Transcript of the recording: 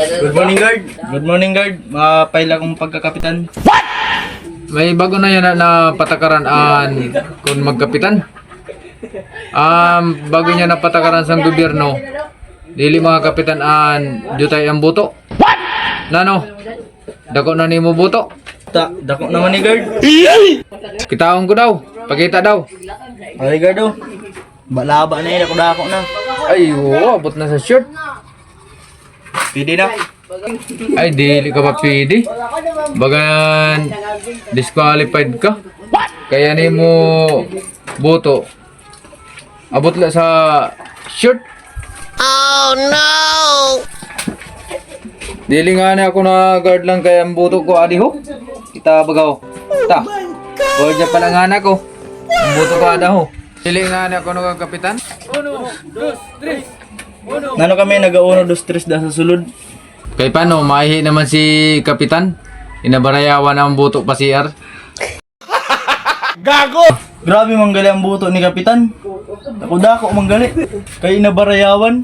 Good morning, guard. Good morning, guard. Mapaila kong pagkakapitan. May bago na yan na patakaran kung magkapitan. Bago niya na patakaran sa gobyerno, dili mga kapitan jutay ang buto. Nano? Dako na nimo buto. Dako naman ni guard. Kitaon ko daw. Pakita daw. Ay, guard oh. Balaba na yun. Dako na. Ay, oo, abot na sa shirt. Pwede na. Ay, dili ka pa pwede. Bagan disqualified ka. Kaya nimo buto. Abot la sa shirt. Oh no! Dili nga na ako na guard lang kaya ang buto ko adi ho. Kita bagaw. Ta. Guard niya pala nga na ko. Ang buto ko ada ho. Dili nga na ako na kapitan. Nano kami nag-1, 2, 3 da sa sulod. Kay paano maihi naman si kapitan? Inabarayawan ang buto pa si R. Grabe manggali ang buto ni kapitan. Ako dako manggali. Kay nabarayawan.